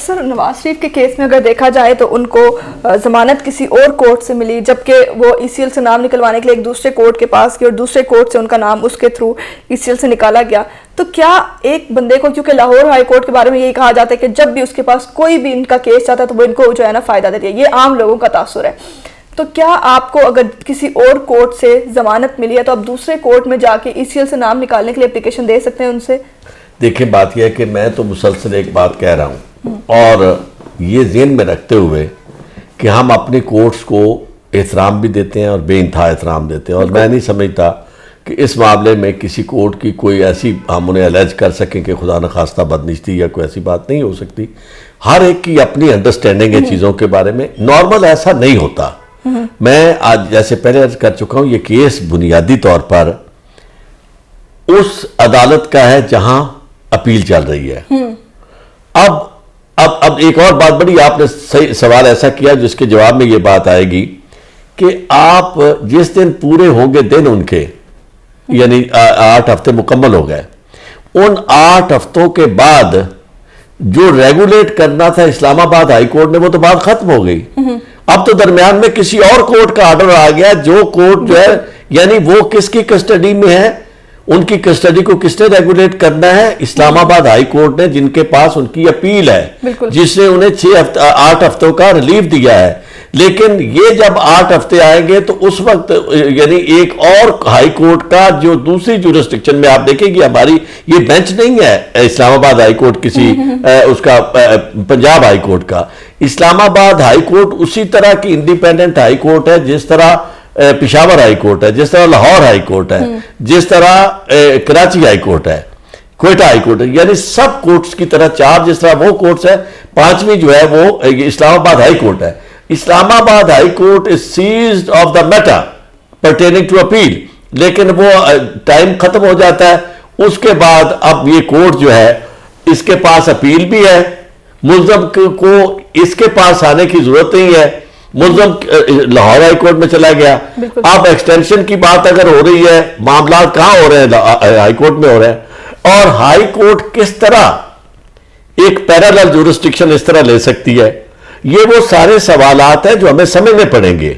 سر نواز شریف کے کیس میں اگر دیکھا جائے تو ان کو ضمانت کسی اور کورٹ سے ملی، جبکہ وہ ای سی ایل سے نام نکلوانے کے لیے ایک دوسرے کورٹ کے پاس گئے اور دوسرے کورٹ سے ان کا نام اس کے تھرو ای سی ایل سے نکالا گیا. تو کیا ایک بندے کو، کیونکہ لاہور ہائی کورٹ کے بارے میں یہی کہا جاتا ہے کہ جب بھی اس کے پاس کوئی بھی ان کا کیس آتا ہے تو وہ ان کو جو ہے نا فائدہ دیتی ہے، یہ عام لوگوں کا تاثر ہے. تو کیا آپ کو اگر کسی اور کورٹ سے ضمانت ملی ہے تو آپ دوسرے کورٹ میں جا کے ای سی ایل سے نام نکالنے کے لیے اپلیکیشن دے سکتے ہیں ان سے؟ دیکھیں بات یہ ہے کہ میں تو مسلسل ایک بات کہہ رہا ہوں اور یہ ذہن میں رکھتے ہوئے کہ ہم اپنے کورٹس کو احترام بھی دیتے ہیں اور بے انتہا احترام دیتے ہیں، اور میں نہیں سمجھتا کہ اس معاملے میں کسی کورٹ کی کوئی ایسی ہم انہیں الیج کر سکیں کہ خدا نخواستہ بدنشتی یا کوئی ایسی بات نہیں ہو سکتی. ہر ایک کی اپنی انڈرسٹینڈنگ ہے چیزوں کے بارے میں، نارمل ایسا نہیں ہوتا. میں آج جیسے پہلے عرض کر چکا ہوں، یہ کیس بنیادی طور پر اس عدالت کا ہے جہاں اپیل چل رہی ہے. اب ایک اور بات بڑی، آپ نے صحیح سوال ایسا کیا جس کے جواب میں یہ بات آئے گی کہ آپ جس دن پورے ہوں گے دن ان کے، یعنی 8 ہفتے مکمل ہو گئے، ان 8 ہفتوں کے بعد جو ریگولیٹ کرنا تھا اسلام آباد ہائی کورٹ نے وہ تو بات ختم ہو گئی. اب تو درمیان میں کسی اور کورٹ کا آرڈر آ گیا، جو کورٹ جو ہے یعنی وہ کس کی کسٹڈی میں ہے، ان کی کسٹڈی کو کس نے ریگولیٹ کرنا ہے؟ اسلام آباد ہائی کورٹ نے، جن کے پاس ان کی اپیل ہے، جس نے انہیں 8 ہفتوں کا ریلیف دیا ہے. لیکن یہ جب 8 ہفتے آئیں گے تو اس وقت یعنی ایک اور ہائی کورٹ کا جو دوسری جورسڈکشن میں، آپ دیکھیں گے ہماری یہ بینچ نہیں ہے اسلام آباد ہائی کورٹ کسی اس کا پنجاب ہائی کورٹ کا. اسلام آباد ہائی کورٹ اسی طرح کی انڈیپینڈنٹ ہائی کورٹ ہے جس طرح پشاور ہائی کورٹ ہے، جس طرح لاہور ہائی کورٹ ہے، جس طرح کراچی ہائی کورٹ ہے، کوئٹہ ہائی کورٹ ہے، یعنی سب کورٹس کی طرح 4 جس طرح وہ کورٹس ہیں، 5ویں جو ہے وہ اسلام آباد ہائی کورٹ ہے. اسلام آباد high court is seized of the matter pertaining to appeal، لیکن وہ ٹائم ختم ہو جاتا ہے. اس کے بعد اب یہ کورٹ جو ہے اس کے پاس اپیل بھی ہے، ملزم کو اس کے پاس آنے کی ضرورت نہیں ہے، ملزم لاہور ہائی کورٹ میں چلا گیا. اب ایکسٹینشن کی بات اگر ہو رہی ہے، معاملات کہاں ہو رہے ہیں؟ ہائی کورٹ میں ہو رہے ہیں. اور ہائی کورٹ کس طرح ایک پیرالل جورسڈکشن اس طرح لے سکتی ہے؟ یہ وہ سارے سوالات ہیں جو ہمیں سمجھنے پڑیں گے.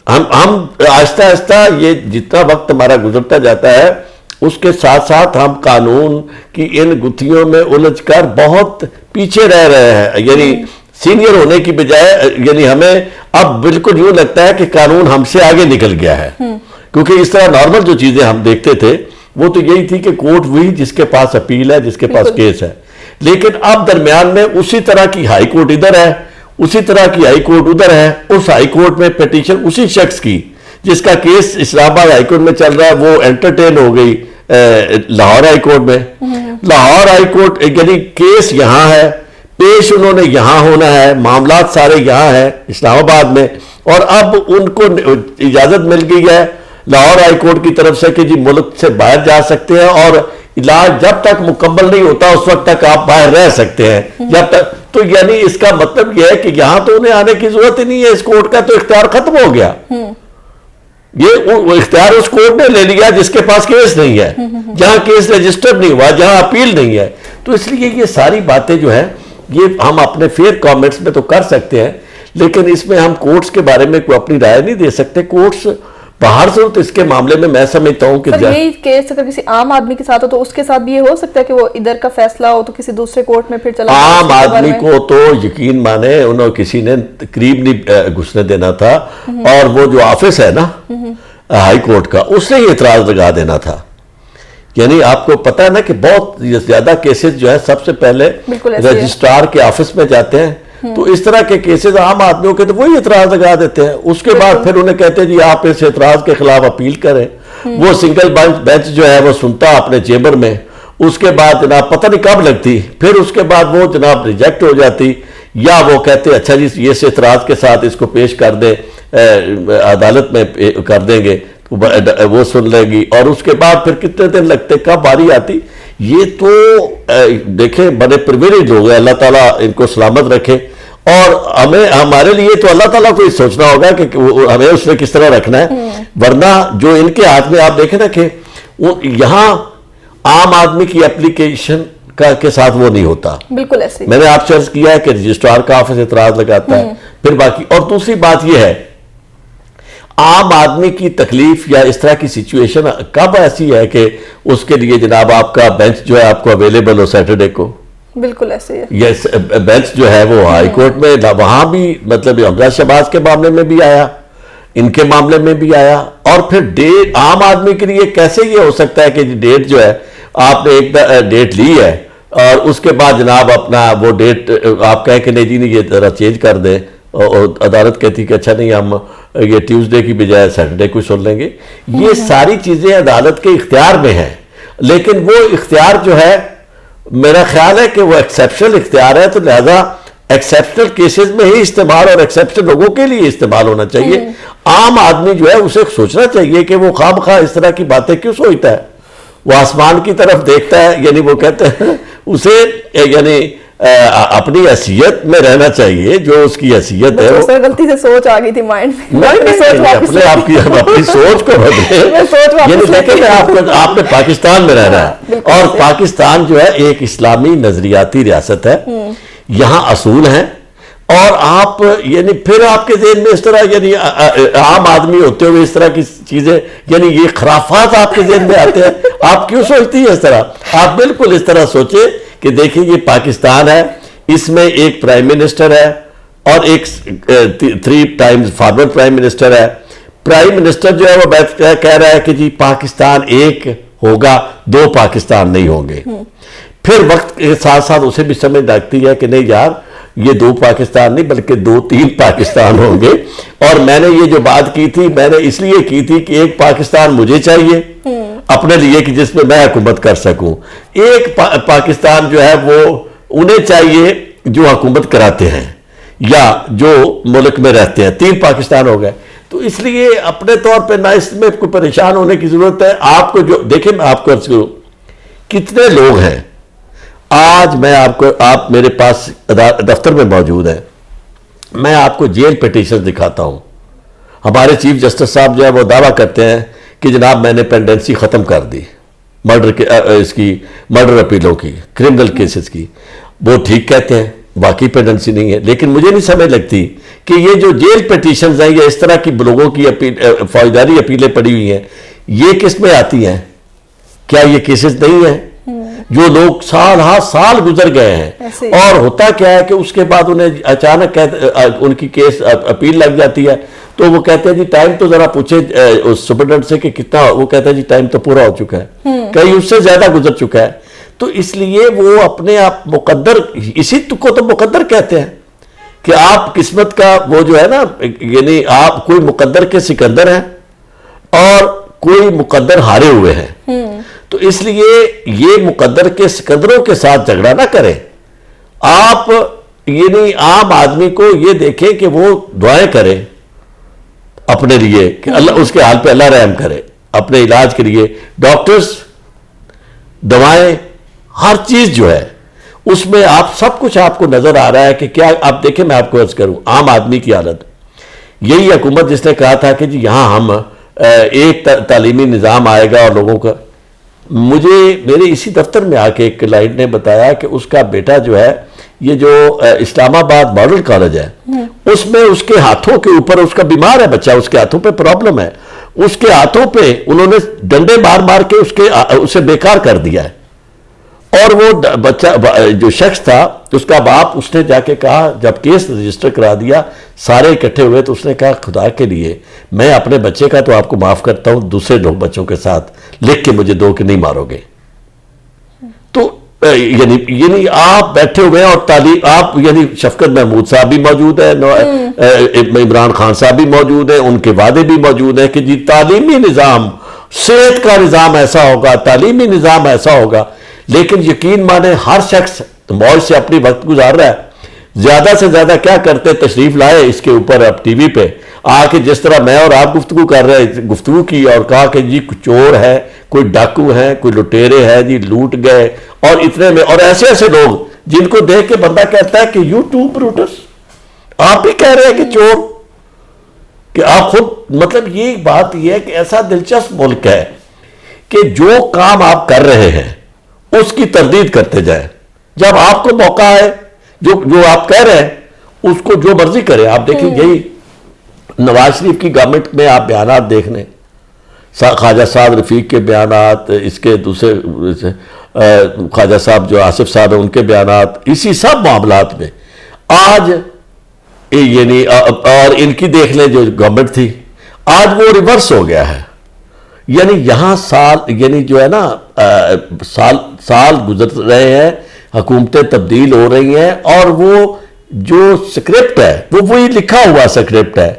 ہم آہستہ آہستہ یہ جتنا وقت ہمارا گزرتا جاتا ہے اس کے ساتھ ساتھ ہم قانون کی ان گتھیوں میں الجھ کر بہت پیچھے رہ رہے ہیں. یعنی سینئر ہونے کی بجائے یعنی ہمیں اب بالکل یوں لگتا ہے کہ قانون ہم سے آگے نکل گیا ہے، کیونکہ اس طرح نارمل جو چیزیں ہم دیکھتے تھے وہ تو یہی تھی کہ کورٹ وہی جس کے پاس اپیل ہے، جس کے پاس کیس ہے. لیکن اب درمیان میں اسی طرح کی ہائی کورٹ ادھر ہے، اسی طرح کی ہائی کورٹ ادھر ہے. اس ہائی کورٹ میں پیٹیشن اسی شخص کی جس کا کیس اسلام آباد ہائی کورٹ میں چل رہا ہے وہ انٹرٹین ہو گئی لاہور ہائی کورٹ میں. لاہور ہائی کورٹ یعنی کیس یہاں ہے، پیش انہوں نے یہاں ہونا ہے، معاملات سارے یہاں ہیں اسلام آباد میں، اور اب ان کو اجازت مل گئی ہے لاہور ہائی کورٹ کی طرف سے کہ جی ملک سے باہر جا سکتے ہیں، اور علاج جب تک مکمل نہیں ہوتا اس وقت تک آپ باہر رہ سکتے ہیں جب تک. تو یعنی اس کا مطلب یہ ہے کہ یہاں تو انہیں آنے کی ضرورت ہی نہیں ہے، اس کورٹ کا تو اختیار ختم ہو گیا. یہ وہ اختیار اس کورٹ نے لے لیا جس کے پاس کیس نہیں ہے، جہاں کیس رجسٹر نہیں ہوا، جہاں اپیل نہیں ہے. تو اس لیے یہ ساری باتیں جو ہیں یہ ہم اپنے فیئر کامنٹس میں تو کر سکتے ہیں، لیکن اس میں ہم کورٹس کے بارے میں کوئی اپنی رائے نہیں دے سکتے. کورٹس باہر سے تو اس کے معاملے میں میں سمجھتا ہوں کہ یہی کیس اگر کسی عام آدمی کے ساتھ ہو تو اس کے ساتھ بھی یہ ہو سکتا ہے کہ وہ ادھر کا فیصلہ ہو تو کسی دوسرے کورٹ میں پھر چلا جائے. عام آدمی کو تو یقین مانے انہوں کسی نے قریب نہیں گھسنے دینا تھا، اور وہ جو آفس ہے نا ہائی کورٹ کا اس نے یہ اعتراض لگا دینا تھا. یعنی آپ کو پتا ہے نا کہ بہت زیادہ کیسز جو ہے سب سے پہلے رجسٹرار کے آفس میں جاتے ہیں، تو اس طرح کے کیسز عام آدمیوں کے تو وہی اعتراض لگا دیتے ہیں. اس کے بعد پھر انہیں کہتے ہیں جی آپ اس اعتراض کے خلاف اپیل کریں. وہ سنگل بینچ جو ہے وہ سنتا اپنے چیمبر میں، اس کے بعد جناب پتہ نہیں کب لگتی، پھر اس کے بعد وہ جناب ریجیکٹ ہو جاتی، یا وہ کہتے اچھا جی یہ اس اعتراض کے ساتھ اس کو پیش کر دیں، عدالت میں کر دیں گے، وہ سن لے گی. اور اس کے بعد پھر کتنے دن لگتے، کب باری آتی. یہ تو دیکھیں بڑے پرویلیج لوگ ہیں، اللہ تعالیٰ ان کو سلامت رکھے. اور ہمارے لیے تو اللہ تعالیٰ کو یہ سوچنا ہوگا کہ ہمیں اس نے کس طرح رکھنا ہے. ورنہ جو ان کے ہاتھ میں آپ دیکھیں نا کہ یہاں عام آدمی کی اپلیکیشن کے ساتھ وہ نہیں ہوتا. بالکل ایسے میں نے آپ سے عرض کیا ہے کہ رجسٹرار کا آفس اعتراض لگاتا ہے, پھر باقی. اور دوسری بات یہ ہے, عام آدمی کی تکلیف یا اس طرح کی سچویشن کب ایسی ہے کہ اس کے لیے جناب آپ کا بینچ جو ہے آپ کو اویلیبل ہو سیٹرڈے کو. بالکل ایسے ہے. یہ بینچ جو ہے وہ ہائی کورٹ میں, وہاں بھی مطلب حمزہ شہباز کے معاملے میں بھی آیا, ان کے معاملے میں بھی آیا. اور پھر ڈیٹ عام آدمی کے لیے کیسے یہ ہو سکتا ہے کہ ڈیٹ جو ہے آپ نے ایک ڈیٹ لی ہے اور اس کے بعد جناب اپنا وہ ڈیٹ آپ کہیں کہ نہیں جی نہیں یہ ذرا چینج کر دیں, اور عدالت کہتی کہ اچھا نہیں ہم یہ ٹیوزڈے کی بجائے سیٹرڈے کو سن لیں گے. یہ ساری چیزیں عدالت کے اختیار میں ہیں, لیکن وہ اختیار جو ہے میرا خیال ہے کہ وہ ایکسیپشنل اختیار ہے, تو لہذا ایکسیپشنل کیسز میں ہی استعمال اور ایکسیپشنل لوگوں کے لیے استعمال ہونا چاہیے. عام آدمی جو ہے اسے سوچنا چاہیے کہ وہ خواہ مخواہ اس طرح کی باتیں کیوں سوچتا ہے. وہ آسمان کی طرف دیکھتا ہے, یعنی وہ کہتے ہیں اسے یعنی اپنی حیثیت میں رہنا چاہیے جو اس کی حیثیت ہے. غلطی سے سوچ آ گئی تھی مائنڈ میں, اپنے آپ کی اپنی سوچ کو بدلے. یعنی دیکھیں آپ نے پاکستان میں رہنا ہے, اور پاکستان جو ہے ایک اسلامی نظریاتی ریاست ہے, یہاں اصول ہیں, اور آپ یعنی پھر آپ کے ذہن میں اس طرح یعنی عام آدمی ہوتے ہوئے اس طرح کی چیزیں یعنی یہ خرافات آپ کے ذہن میں آتے ہیں. آپ کیوں سوچتی ہیں اس طرح؟ آپ بالکل اس طرح سوچیں کہ دیکھیں یہ پاکستان ہے, اس میں ایک پرائم منسٹر ہے اور ایک 3 ٹائمز فارمر پرائم منسٹر ہے. پرائم منسٹر جو ہے وہ کہہ رہا ہے کہ جی پاکستان ایک ہوگا, 2 پاکستان نہیں ہوں گے. پھر وقت کے ساتھ ساتھ اسے بھی سمجھ لگتی ہے کہ نہیں یار یہ 2 پاکستان نہیں بلکہ 2-3 پاکستان ہوں گے. اور میں نے یہ جو بات کی تھی میں نے اس لیے کی تھی کہ ایک پاکستان مجھے چاہیے اپنے لیے کہ جس میں میں حکومت کر سکوں, ایک پاکستان جو ہے وہ انہیں چاہیے جو حکومت کراتے ہیں یا جو ملک میں رہتے ہیں. 3 پاکستان ہو گئے. تو اس لیے اپنے طور پہ نہ اس میں کوئی پریشان ہونے کی ضرورت ہے. آپ کو جو دیکھیں میں آپ کو عرض کروں کتنے لوگ ہیں آج, میں آپ میرے پاس دفتر میں موجود ہیں, میں آپ کو جیل پیٹیشن دکھاتا ہوں. ہمارے چیف جسٹس صاحب جو ہے وہ دعویٰ کرتے ہیں کہ جناب میں نے پینڈنسی ختم کر دی مرڈر اپیلوں کی, کرمنل کیسز کی. وہ ٹھیک کہتے ہیں, باقی پینڈنسی نہیں ہے, لیکن مجھے نہیں سمجھ لگتی کہ یہ جو جیل پیٹیشنز ہیں یا اس طرح کی لوگوں کی فوجداری اپیلیں پڑی ہوئی ہیں یہ کس میں آتی ہیں؟ کیا یہ کیسز نہیں ہیں جو لوگ سال گزر گئے ہیں؟ اور ہوتا کیا ہے کہ اس کے بعد انہیں اچانک ان کی کیس اپیل لگ جاتی ہے, تو وہ کہتے ہیں جی ٹائم تو ذرا پوچھے اس سپرڈنٹ سے کہ کتنا, وہ کہتا ہے جی ٹائم تو پورا ہو چکا ہے, کہیں اس سے زیادہ گزر چکا ہے. تو اس لیے وہ اپنے آپ مقدر, اسی کو تو مقدر کہتے ہیں کہ آپ قسمت کا وہ جو ہے نا, یعنی آپ کوئی مقدر کے سکندر ہیں اور کوئی مقدر ہارے ہوئے ہیں. تو اس لیے یہ مقدر کے سکندروں کے ساتھ جھگڑا نہ کریں. آپ یعنی عام آدمی کو یہ دیکھیں کہ وہ دعائیں کرے اپنے لیے کہ اللہ اس کے حال پہ اللہ رحم کرے, اپنے علاج کے لیے ڈاکٹرز, دوائیں, ہر چیز جو ہے اس میں آپ سب کچھ آپ کو نظر آ رہا ہے کہ کیا. آپ دیکھیں میں آپ کو عرض کروں عام آدمی کی حالت, یہی حکومت جس نے کہا تھا کہ جی یہاں ہم ایک تعلیمی نظام آئے گا اور لوگوں کا, مجھے میرے اسی دفتر میں آ کے ایک کلائنٹ نے بتایا کہ اس کا بیٹا جو ہے یہ جو اسلام آباد ماڈل کالج ہے اس میں اس کے ہاتھوں کے اوپر, اس کا بیمار ہے بچہ, اس کے ہاتھوں پہ پرابلم ہے, اس کے ہاتھوں پہ انہوں نے ڈنڈے مار کے اسے بیکار کر دیا ہے. اور وہ بچہ جو شخص تھا اس کا باپ, اس نے جا کے کہا جب کیس رجسٹر کرا دیا سارے اکٹھے ہوئے تو اس نے کہا خدا کے لیے میں اپنے بچے کا تو آپ کو معاف کرتا ہوں, دوسرے لوگ بچوں کے ساتھ لکھ کے مجھے دو کہ نہیں مارو گے. تو یعنی آپ بیٹھے ہوئے ہیں اور تعلیم, آپ یعنی شفقت محمود صاحب بھی موجود ہیں, عمران خان صاحب بھی موجود ہیں, ان کے وعدے بھی موجود ہیں کہ جی تعلیمی نظام, صحت کا نظام ایسا ہوگا, تعلیمی نظام ایسا ہوگا. لیکن یقین مانے ہر شخص موج سے اپنی وقت گزار رہا ہے. زیادہ سے زیادہ کیا کرتے, تشریف لائے اس کے اوپر اب ٹی وی پہ آ کے جس طرح میں اور آپ گفتگو کر رہے گفتگو کی اور کہا کہ جی کوئی چور ہے, کوئی ڈاکو ہیں, کوئی لٹیرے ہیں, جی لوٹ گئے, اور اتنے میں اور ایسے ایسے لوگ جن کو دیکھ کے بندہ کہتا ہے کہ یو ٹیوب بروٹس, آپ بھی کہہ رہے ہیں کہ چور, کہ آپ خود مطلب یہ بات یہ ہے کہ ایسا دلچسپ ملک ہے کہ جو کام آپ کر رہے ہیں اس کی تردید کرتے جائیں. جب آپ کو موقع ہے جو آپ کہہ رہے ہیں اس کو جو مرضی کرے. آپ دیکھیں یہی نواز شریف کی گورنمنٹ میں آپ بیانات دیکھ لیں, خواجہ سعد رفیق کے بیانات, اس کے دوسرے خواجہ صاحب جو آصف صاحب ہیں ان کے بیانات, اسی سب معاملات میں آج یعنی اور ان کی دیکھ لیں جو گورنمنٹ تھی, آج وہ ریورس ہو گیا ہے. یعنی یہاں یعنی جو ہے نا سال گزر رہے ہیں, حکومتیں تبدیل ہو رہی ہیں, اور وہ جو سکرپٹ ہے وہ وہی لکھا ہوا سکرپٹ ہے.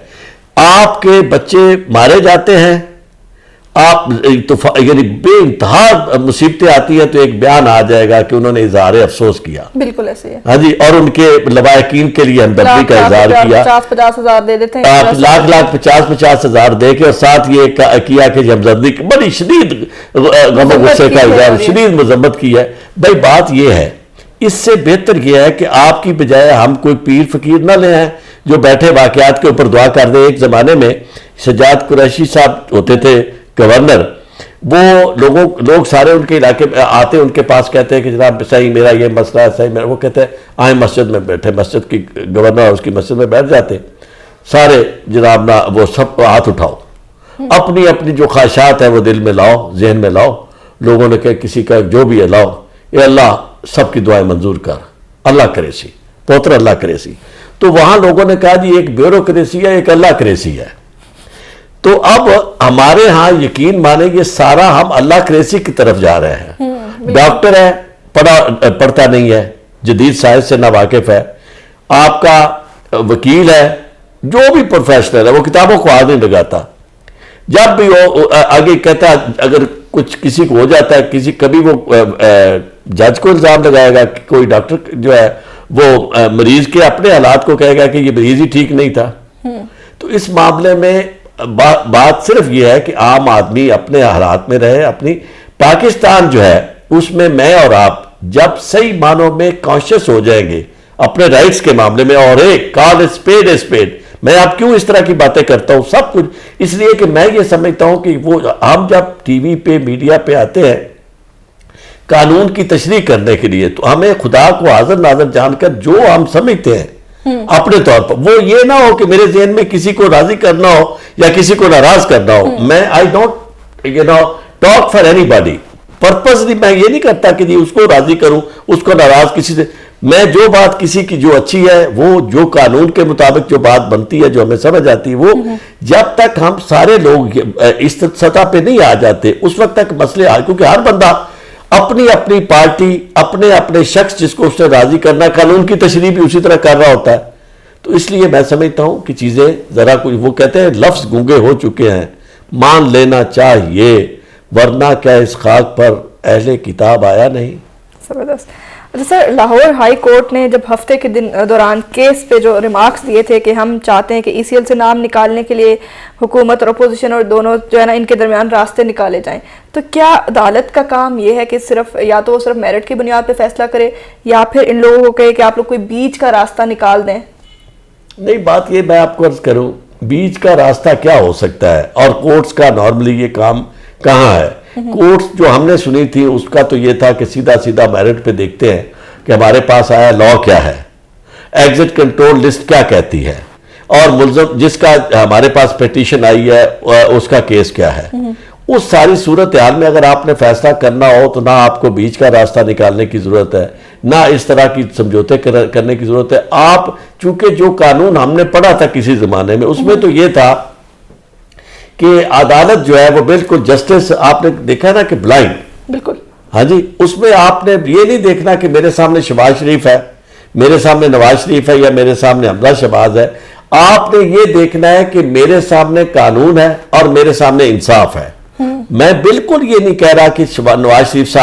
آپ کے بچے مارے جاتے ہیں, آپ یعنی بے انتہا مصیبتیں آتی ہیں تو ایک بیان آ جائے گا کہ انہوں نے اظہار افسوس کیا. بالکل ایسے ہے. ہاں جی, اور ان کے لواحقین کے لیے ہمدردی کا اظہار کیا. 50 ہزار دے دیتے ہیں, آپ لاکھ 50 ہزار دے کے, اور ساتھ یہ کیا کہ ہمدردی بڑی شدید غم و غصے کا اظہار, شدید مذمت کی ہے. بھائی بات یہ ہے, اس سے بہتر یہ ہے کہ آپ کی بجائے ہم کوئی پیر فقیر نہ لے آئیں جو بیٹھے واقعات کے اوپر دعا کر دیں. ایک زمانے میں سجاد قریشی صاحب ہوتے تھے گورنر, وہ لوگ سارے ان کے علاقے میں آتے, ان کے پاس کہتے ہیں کہ جناب صحیح میرا یہ مسئلہ ہے, صحیح میرا, وہ کہتے ہیں آئیں مسجد میں بیٹھے, مسجد کی گورنر اس کی مسجد میں بیٹھ جاتے, سارے جناب نا وہ سب ہاتھ اٹھاؤ, اپنی اپنی جو خواہشات ہیں وہ دل میں لاؤ, ذہن میں لاؤ. لوگوں نے کہا کسی کا جو بھی ہے لاؤ, اے اللہ سب کی دعائیں منظور کر, اللہ کرے سی پوتر, اللہ کرے سی. تو وہاں لوگوں نے کہا جی ایک بیوروکریسی ہے, ایک اللہ کریسی ہے. تو اب ہمارے ہاں یقین مانے یہ سارا ہم اللہ کریسی کی طرف جا رہے ہیں. ڈاکٹر ہے, پڑھتا نہیں ہے, جدید سائنس سے ناواقف ہے. آپ کا وکیل ہے, جو بھی پروفیشنل ہے, وہ کتابوں کو ہاتھ نہیں لگاتا. جب بھی وہ آگے کہتا ہے اگر کچھ کسی کو ہو جاتا ہے, کبھی وہ جج کو الزام لگائے گا, کوئی ڈاکٹر جو ہے وہ مریض کے اپنے حالات کو کہے گا کہ یہ مریض ہی ٹھیک نہیں تھا. تو اس معاملے میں بات صرف یہ ہے کہ عام آدمی اپنے حالات میں رہے. اپنی پاکستان جو ہے اس میں اور آپ جب صحیح معنوں میں کانشیس ہو جائیں گے اپنے رائٹس کے معاملے میں, اور ایک کال اسپیڈ. میں آپ کیوں اس طرح کی باتیں کرتا ہوں, سب کچھ اس لیے کہ میں یہ سمجھتا ہوں کہ وہ ہم جب ٹی وی پہ میڈیا پہ آتے ہیں قانون کی تشریح کرنے کے لیے, تو ہمیں خدا کو حاضر ناظر جان کر جو ہم سمجھتے ہیں اپنے طور پر, وہ یہ نہ ہو کہ میرے ذہن میں کسی کو راضی کرنا ہو یا کسی کو ناراض کرنا ہو. میں I don't talk for any body purposely. میں یہ نہیں کرتا کہ جی اس کو راضی کروں, اس کو ناراض کسی سے. میں جو بات کسی کی جو اچھی ہے, وہ جو قانون کے مطابق جو بات بنتی ہے, جو ہمیں سمجھ آتی ہے, وہ جب تک ہم سارے لوگ اس سطح پہ نہیں آ جاتے اس وقت تک مسئلے کیونکہ ہر بندہ اپنی اپنی پارٹی, اپنے شخص جس کو اس نے راضی کرنا, قانون کی تشریح بھی اسی طرح کر رہا ہوتا ہے. تو اس لیے میں سمجھتا ہوں کہ چیزیں ذرا کچھ, وہ کہتے ہیں لفظ گونگے ہو چکے ہیں, مان لینا چاہیے, ورنہ کیا اس خاک پر اہل کتاب آیا نہیں. زبردست. اچھا سر, لاہور ہائی کورٹ نے جب ہفتے کے دوران کیس پہ جو ریمارکس دیے تھے کہ ہم چاہتے ہیں کہ ای سی ایل سے نام نکالنے کے لیے حکومت اور اپوزیشن اور دونوں جو ہے نا ان کے درمیان راستے نکالے جائیں, تو کیا عدالت کا کام یہ ہے کہ صرف یا تو وہ صرف میرٹ کی بنیاد پہ فیصلہ کرے, یا پھر ان لوگوں کو کہے کہ آپ لوگ کوئی بیچ کا راستہ نکال دیں؟ نہیں, بات یہ میں آپ کو عرض کروں, بیچ کا راستہ کیا ہو سکتا ہے, اور کورٹس کا نارملی یہ کام کہاں ہے. کورٹس جو ہم نے سنی تھی اس کا تو یہ تھا کہ سیدھا میرٹ پہ دیکھتے ہیں کہ ہمارے پاس آیا لا کیا ہے, ایگزٹ کنٹرول لسٹ کیا کہتی ہے, اور ملزم جس کا ہمارے پاس پیٹیشن آئی ہے اس کا کیس کیا ہے. اس ساری صورتحال میں اگر آپ نے فیصلہ کرنا ہو تو نہ آپ کو بیچ کا راستہ نکالنے کی ضرورت ہے, نہ اس طرح کی سمجھوتے کرنے کی ضرورت ہے. آپ چونکہ جو قانون ہم نے پڑھا تھا کسی زمانے میں, اس میں تو یہ تھا کہ عدالت جو ہے وہ بالکل جسٹس, آپ نے دیکھا نا کہ بلائنڈ, بالکل. ہاں جی, اس میں آپ نے یہ نہیں دیکھنا کہ میرے سامنے شہباز شریف ہے, میرے سامنے نواز شریف ہے, یا میرے سامنے حمزہ شہباز ہے. آپ نے یہ دیکھنا ہے کہ میرے سامنے قانون ہے اور میرے سامنے انصاف ہے. میں بالکل یہ نہیں کہہ رہا کہ نواز شریف صاحب